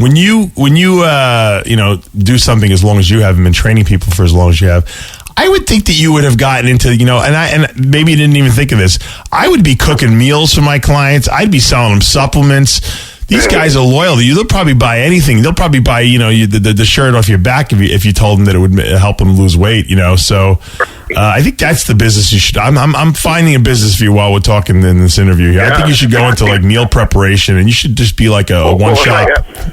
When you do something as long as you have been training people for as long as you have, I would think that you would have gotten into, and maybe you didn't even think of this. I would be cooking meals for my clients. I'd be selling them supplements. These guys are loyal to you. They'll probably buy anything. They'll probably buy, the shirt off your back if you told them that it would help them lose weight. So I think that's the business you should. I'm finding a business for you while we're talking in this interview here. I think you should go into like meal preparation, and you should just be like a one shop.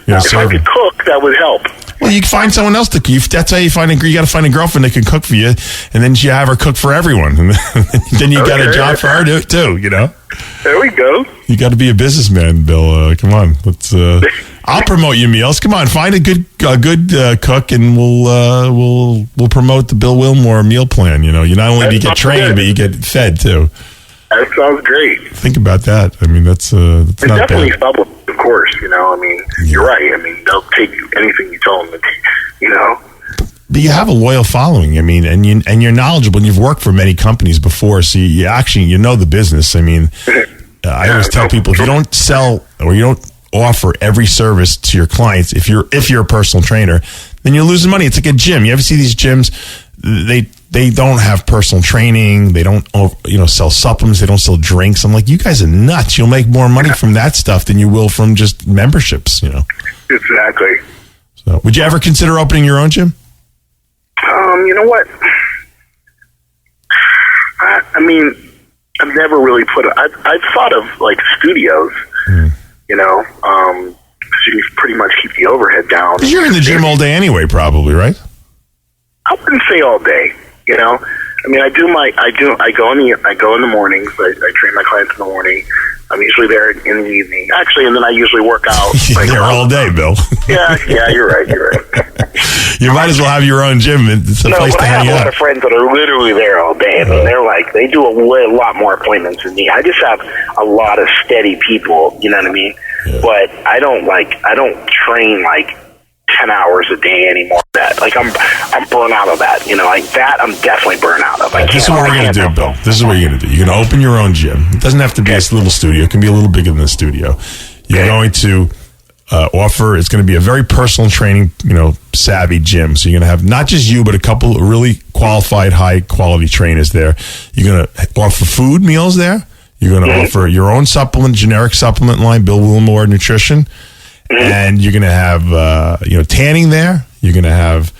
If I could cook, that would help. Well, you can find someone else to cook. That's how you got to find a girlfriend that can cook for you, and then you have her cook for everyone, and then you got a job for her too. There we go. You got to be a businessman, Bill. Come on, let's. I'll promote your meals. Come on, find a good cook, and we'll promote the Bill Wilmore meal plan. You not only do you get trained, but you get fed too. That sounds great. Think about that. I mean, that's not definitely bad. supplements, of course. You're right. They'll take anything you tell them to take. But you have a loyal following. And you're knowledgeable, and you've worked for many companies before, so you actually know the business. I always tell people, if you don't sell or you don't offer every service to your clients, if you're a personal trainer, then you're losing money. It's like a gym. You ever see these gyms? They don't have personal training. They don't sell supplements. They don't sell drinks. I'm like, you guys are nuts. You'll make more money from that stuff than you will from just memberships. Exactly. So, would you ever consider opening your own gym? You know what? I've never really I've thought of like studios, so you pretty much keep the overhead down. Because you're in the gym all day anyway, probably, right? I wouldn't say all day, I go in the mornings. I train my clients in the morning. I'm usually there in the evening, actually, and then I usually work out. You're there all day, Bill. Yeah, you're right. You might as well have your own gym. It's a place to hang out. I have a lot of friends that are literally there all day. They do a lot more appointments than me. I just have a lot of steady people, you know what I mean? Yeah. But I don't train like 10 hours a day anymore. I'm burnt out of that. I'm definitely burnt out of. This is what we're going to do, Bill. This is what you're going to do. You're going to open your own gym. It doesn't have to be a little studio. It can be a little bigger than a studio. You're going to offer, it's going to be a very personal training, savvy gym. So you're going to have not just you, but a couple of really qualified, high quality trainers there. You're going to offer food meals there. You're going to offer your own generic supplement line, Bill Wilmore Nutrition. And you're going to have, tanning there. You're going to have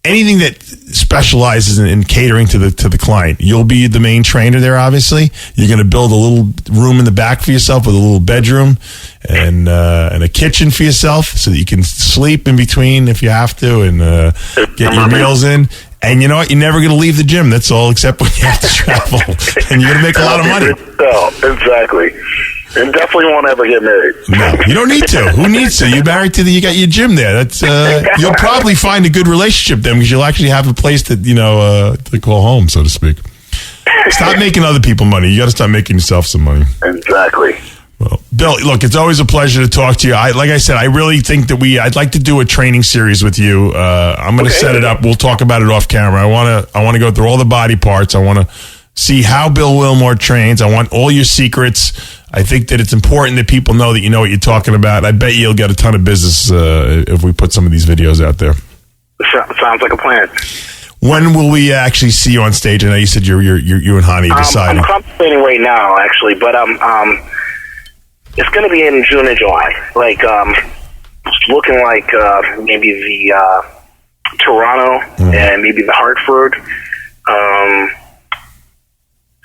anything that specializes in catering to the client. You'll be the main trainer there, obviously. You're going to build a little room in the back for yourself with a little bedroom and a kitchen for yourself so that you can sleep in between if you have to and get your meals in. And you know what? You're never going to leave the gym. That's all, except when you have to travel. And you're going to make a lot of money. No, exactly. And definitely won't ever get married. No, you don't need to. Who needs to? You're married to you got your gym there. That's you'll probably find a good relationship then because you'll actually have a place that to call home, so to speak. Stop making other people money. You got to start making yourself some money. Exactly. Well, Bill, look, it's always a pleasure to talk to you. Like I said, I really think that I'd like to do a training series with you. I'm going to set it up. We'll talk about it off camera. I want to go through all the body parts. I want to see how Bill Wilmore trains. I want all your secrets. I think that it's important that people know that you know what you're talking about. I bet you'll get a ton of business if we put some of these videos out there. Sounds like a plan. When will we actually see you on stage? I know you said you and Hani deciding. I'm contemplating right now, actually, but it's going to be in June and July. It's looking like maybe the Toronto and maybe the Hartford.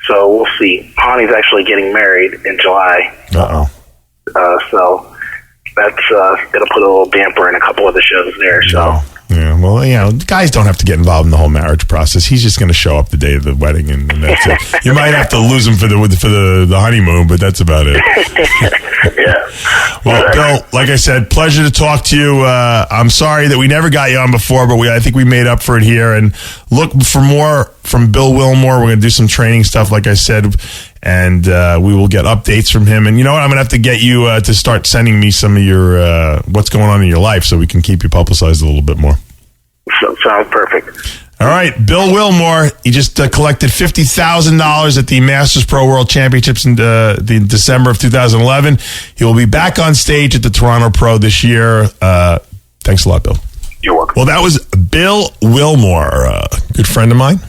So we'll see. Hani's actually getting married in July. So that's it'll put a little damper in a couple of the shows there. So yeah, well, guys don't have to get involved in the whole marriage process. He's just going to show up the day of the wedding, and that's it. You might have to lose him for the honeymoon, but that's about it. Yeah. Well, Bill, like I said, pleasure to talk to you. I'm sorry that we never got you on before, but I think we made up for it here. And look for more from Bill Wilmore. We're going to do some training stuff, like I said, and we will get updates from him. And you know what? I'm going to have to get you to start sending me some of your what's going on in your life so we can keep you publicized a little bit more. Sounds perfect. All right, Bill Wilmore. He just collected $50,000 at the Masters Pro World Championships in the December of 2011. He will be back on stage at the Toronto Pro this year. Thanks a lot, Bill. You're welcome. Well, that was Bill Wilmore, a good friend of mine.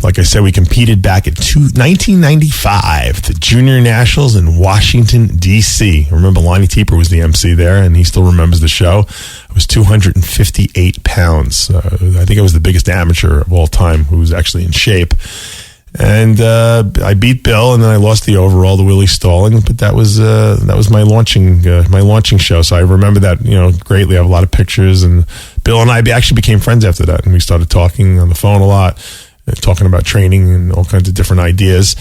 Like I said, we competed back in 1995, the Junior Nationals in Washington, D.C. I remember Lonnie Tieper was the MC there, and he still remembers the show. I was 258 pounds. I think I was the biggest amateur of all time who was actually in shape. And I beat Bill, and then I lost the overall to Willie Stalling. But that was my launching show. So I remember that greatly. I have a lot of pictures, and Bill and I actually became friends after that, and we started talking on the phone a lot, talking about training and all kinds of different ideas.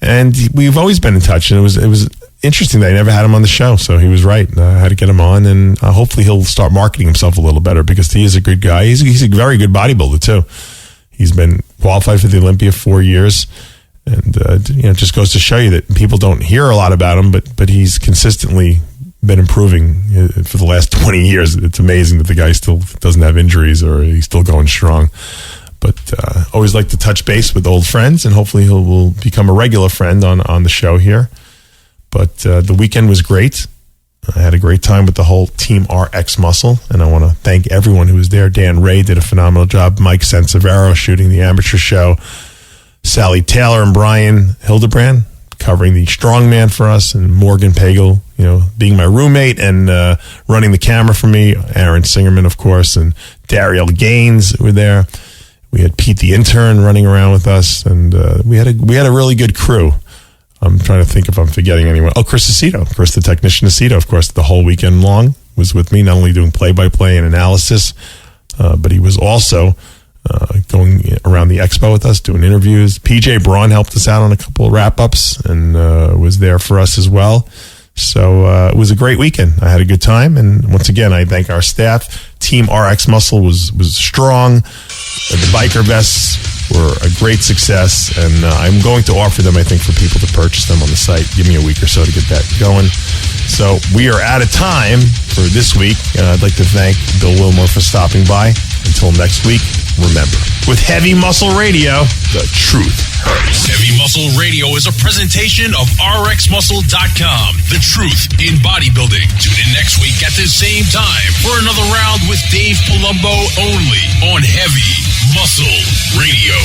And we've always been in touch, and it was interesting that I never had him on the show. So he was right. I had to get him on, and hopefully he'll start marketing himself a little better because he is a good guy. He's a very good bodybuilder too. He's been qualified for the Olympia 4 years, and it just goes to show you that people don't hear a lot about him, but he's consistently been improving for the last 20 years. It's amazing that the guy still doesn't have injuries or he's still going strong. But always like to touch base with old friends, and hopefully he will become a regular friend on the show here. But the weekend was great. I had a great time with the whole Team RX Muscle, and I want to thank everyone who was there. Dan Ray did a phenomenal job. Mike Sansevero shooting the amateur show. Sally Taylor and Brian Hildebrand covering the strongman for us, and Morgan Pagel, being my roommate and running the camera for me. Aaron Singerman, of course, and Dariel Gaines were there. We had Pete the intern running around with us, and we had a really good crew. I'm trying to think if I'm forgetting anyone. Oh, Chris the technician Aceto, of course, the whole weekend long was with me, not only doing play-by-play and analysis, but he was also going around the expo with us, doing interviews. PJ Braun helped us out on a couple of wrap-ups and was there for us as well. So it was a great weekend. I had a good time, and once again, I thank our staff. Team RX Muscle was strong. The biker vests were a great success, and I'm going to offer them, I think, for people to purchase them on the site. Give me a week or so to get that going. So we are out of time for this week. I'd like to thank Bill Wilmore for stopping by. Until next week, remember, with Heavy Muscle Radio, the truth hurts. Heavy Muscle Radio is a presentation of RxMuscle.com. The truth in bodybuilding. Tune in next week at the same time for another round with Dave Palumbo only on Heavy Muscle Radio.